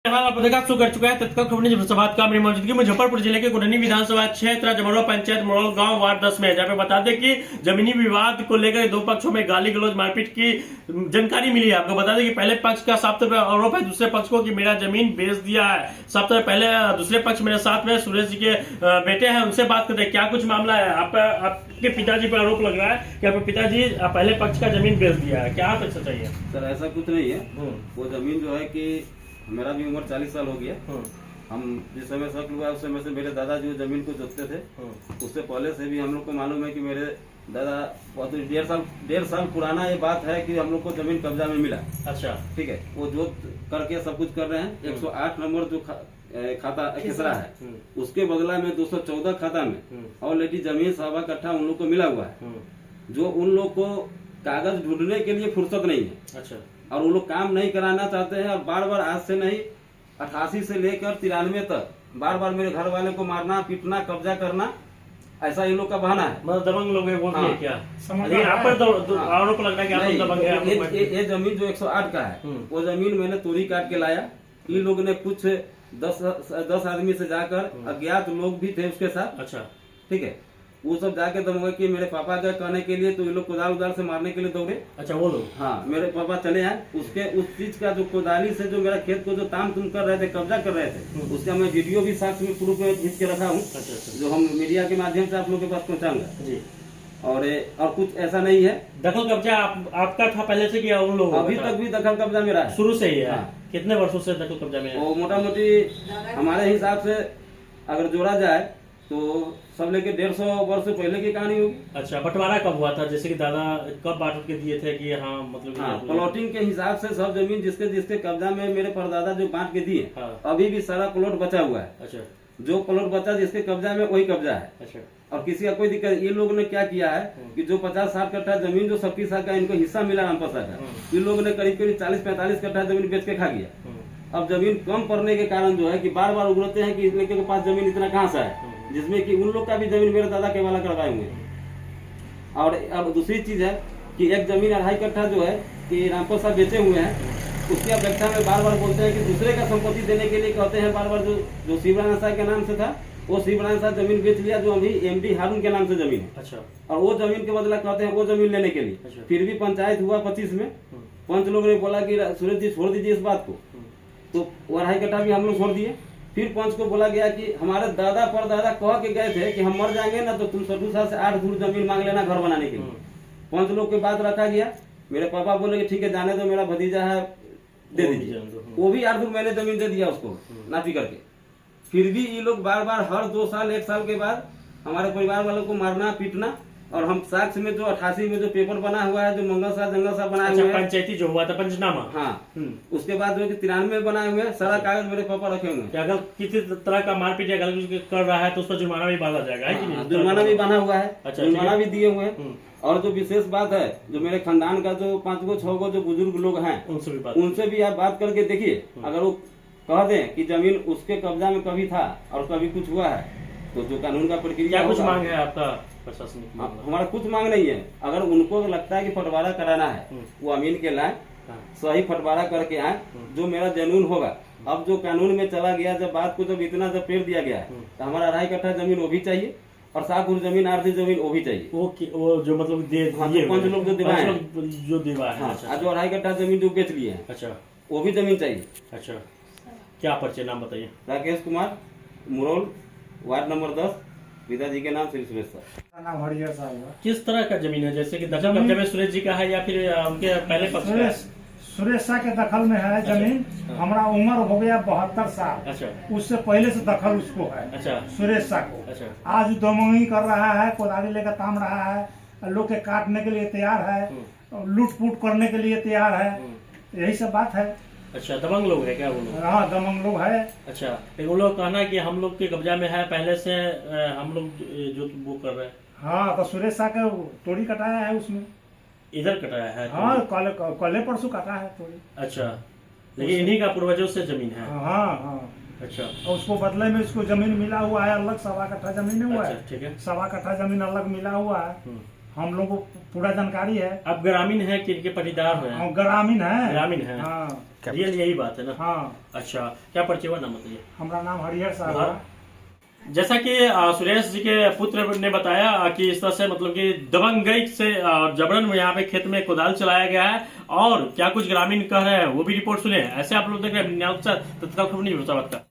शुरू कर चुका है तत्काल खबर न्यूज़ सभात का मेरी मौजूदगी मुजफ्फरपुर जिले के गुडनी विधानसभा क्षेत्र जमरोह पंचायत मोड़ल गांव वार्ड 10 में, जहाँ पे बता दें कि जमीनी विवाद को लेकर दो पक्षों में गाली गलौज मारपीट की जानकारी मिली है। आपको बता दें कि पहले पक्ष का साफ तौर पर आरोप है दूसरे पक्ष को कि मेरा जमीन बेच दिया है। साफ तौर पहले दूसरे पक्ष मेरे साथ में सुरेश जी के बेटे हैं, उनसे बात करते हैं क्या कुछ मामला है। आपके पिताजी पर आरोप लग रहा है कि आपके पिताजी पहले पक्ष का जमीन बेच दिया है, क्या आप सच्चाई है? सर ऐसा कुछ नहीं है। वो जमीन जो है कि मेरा भी उम्र 40 साल हो गया। हम जिस समय शक हुआ उस समय से मेरे दादा जो जमीन को जोतते थे, उससे पहले से भी हम लोग को मालूम है कि मेरे दादा बहुत 1.5 साल पुराना ये बात है कि हम लोग को जमीन कब्जा में मिला। अच्छा, ठीक है, वो जोत करके सब कुछ कर रहे हैं। 108 नंबर जो खाता खेसरा है उसके बदला में 214 खाता में ऑलरेडी जमीन 1.25 कट्ठा उन लोग को मिला हुआ है, जो उन लोग को कागज ढूंढने के लिए फुर्सत नहीं है। अच्छा, और वो लोग काम नहीं कराना चाहते हैं और बार बार आज से नहीं 88 से लेकर 93 तक बार बार मेरे घर वाले को मारना पीटना कब्जा करना, ऐसा इन लोग का बहाना है। मतलब दबंग लोग बोलते हैं क्या? यहाँ पर आरोप लग रहा है कि आप लोग दबंग हैं। ये जमीन जो 108 का है वो जमीन मैंने तोड़ी काट के लाया। इन लोग ने कुछ 10 आदमी से जाकर अज्ञात लोग भी थे उसके साथ। अच्छा, ठीक है, वो सब जाके दम कि मेरे पापा का कहने के लिए तो ये लोग कोदाल उदाल से मारने के लिए दौड़े। अच्छा, वो लोग? हाँ, मेरे पापा चले आए। उसके उस चीज का जो कोदाली से जो मेरा खेत को जो ताम तुम कर रहे थे, कब्जा कर रहे थे, उसका मैं वीडियो भी साथ में प्रूफ में खींच के रखा हूँ। अच्छा, जो हम मीडिया के माध्यम से आप लोग के पास पहुँचाऊंगा जी। और कुछ ऐसा नहीं है। दखल कब्जा आपका था पहले से किया उन लोगों? अभी तक भी दखल कब्जा मेरा है, शुरू से ही है। हाँ। कितने वर्षों से दखल कब्जा में है? वो मोटा मोटी हमारे हिसाब से अगर जोड़ा जाए तो सब लेके 150 वर्ष पहले की कहानी होगी। अच्छा, बंटवारा कब हुआ था? जैसे कि दादा कब बांट के दिए थे कि हाँ मतलब प्लॉटिंग के हिसाब से सब जमीन जिसके जिसके कब्जा में मेरे परदादा जो बांट के दिए, अभी भी सारा प्लॉट बचा हुआ है। अच्छा, जो प्लॉट बचा जिसके कब्जा में वही कब्जा है। अच्छा, और किसी का कोई दिक्कत। ये लोगों ने क्या किया है कि जो 50-60 कट्ठा जमीन जो सबकी सा का इनको हिस्सा मिला रामप्रसाद का, इन लोगों ने करीब करीब 40-45 कट्ठा जमीन बेच के खा गया। अब जमीन कम पड़ने के कारण जो है कि बार बार उगलते हैं कि इस लड़के के पास जमीन इतना कहाँ से है, जिसमें कि उन लोग का भी जमीन मेरे दादा के वाला करवाए हुए हैं। और अब दूसरी चीज है कि एक जमीन 2.5 कट्ठा जो है कि रामप्रसाद बेचे हुए हैं, उसकी अपेक्षा में बार बार बोलते हैं कि दूसरे का संपत्ति देने के लिए कहते हैं। बार बार जो शिवराम साहब के नाम से था वो शिवराम साहब जमीन बेच लिया, जो अभी MD हारून के नाम से जमीन है। अच्छा, और वो जमीन के बदला कहते हैं वो जमीन लेने के लिए। अच्छा, फिर भी पंचायत हुआ 25 में, पंच लोग ने बोला कि सूरज जी छोड़ दीजिए इस बात को, तो 2.5 कट्ठा भी हम लोग छोड़ दिए। फिर पंच को बोला गया कि हमारे दादा परदादा कह के गए थे कि हम मर जाएंगे ना तो तुम 60 साल से 8 दूर जमीन मांग लेना घर बनाने के लिए। पंच लोग के बात रखा गया। मेरे पापा बोले कि ठीक है जाने दो, मेरा भतीजा है दे दीजिए। वो भी 8 दूर मैंने जमीन दे दिया उसको नापी करके। फिर भी ये लोग बार बार हर 2 साल 1 साल के बाद हमारे परिवार वालों को मारना पीटना। और हम साक्ष्य में जो 88 में जो पेपर बना हुआ है, जो मंगल साहब जंगल साहब बनाए हुए हैं, पंचायती जो हुआ था पंचनामा, हाँ, उसके बाद जो 93 में बनाए हुए हैं, सारा कागज मेरे पापा रखे हुए हैं। अगर किसी तरह का मारपीट या गलत कर रहा है तो उस पर जुर्माना भी बांधा जाएगा, है कि नहीं? जुर्माना भी बना हुआ है। अच्छा, जुर्माना भी दिए हुए हैं। और जो विशेष बात है, जो मेरे खानदान का जो 5 गो 6 गो जो बुजुर्ग लोग हैं, उनसे भी आप बात करके देखिए। अगर वो कह दें कि जमीन उसके कब्जा में कभी था और कभी कुछ हुआ है तो जो कानून का प्रक्रिया कुछ मांग है आपका प्रशासनिक? हमारा कुछ मांग नहीं है। अगर उनको लगता है कि फटवारा कराना है, वो अमीन के लाए, सही फटवारा करके आए, जो मेरा जनून होगा। अब जो कानून में चला गया, जब बात को जब इतना जब पेड़ दिया गया है, तो हमारा 2.5 कट्ठा जमीन वो भी चाहिए और 7 गुर जमीन आर्थिक जमीन वो भी चाहिए। वो जो मतलब पंच लोग जो दिवाए जो दिवाए हैं, जो 2.5 कट्ठा जमीन जो बेच लिए हैं, अच्छा, वो भी जमीन चाहिए। अच्छा, क्या परिचय नाम बताइए? राकेश कुमार, मुरौल, वार्ड नंबर 10, पिताजी के नाम श्री सुरेश सर। नाम हरियर साहब। किस तरह का जमीन है? जैसे कि दखल कब्जा में सुरेश जी का है या फिर उनके पहले पक्ष का? सुरेश शाह के दखल में है जमीन। हमारा उम्र हो गया 72 साल। अच्छा, उससे पहले से दखल उसको है। अच्छा, सुरेश शाह को। अच्छा, आज दोमंगी कर रहा है, कोदारी लेकर ताम रहा है, लोग के काटने के लिए तैयार है, लूट फूट करने के लिए तैयार है, यही सब बात है। अच्छा, दबंग लोग है क्या वो लोग? हाँ, दबंग लोग है। अच्छा, वो लोग कहना है कि हम लोग के कब्जा में है पहले से, हम लोग जो वो कर रहे हैं। हाँ, तो सुरेश शाह का तोड़ी कटाया है उसमें। इधर कटाया है? हाँ, कल परसों कटा है तोड़ी। अच्छा, लेकिन इन्हीं का पूर्वजों से जमीन है? हाँ हाँ। अच्छा, और उसको बदले में उसको जमीन मिला हुआ है अलग, 1.25 कट्ठा जमीन हुआ है। ठीक है, 1.25 कट्ठा जमीन अलग मिला हुआ है। हम लोग को पूरा जानकारी है। अब ग्रामीण है कि इनके पटीदार है? हम ग्रामीण है। ग्रामीण है। हाँ रियल यही बात है ना? हाँ। अच्छा, क्या परिचय हुआ, नाम बताइए? हमारा नाम हरिहर साहब है। जैसा कि सुरेश जी के पुत्र ने बताया कि इस तरह से मतलब कि दबंगई से जबरन यहाँ पे खेत में कुदाल चलाया गया है, और क्या कुछ ग्रामीण कह रहे हैं वो भी रिपोर्ट सुने। ऐसे आप लोग देख रहे हैं तत्काल खबर न्यूज़ का।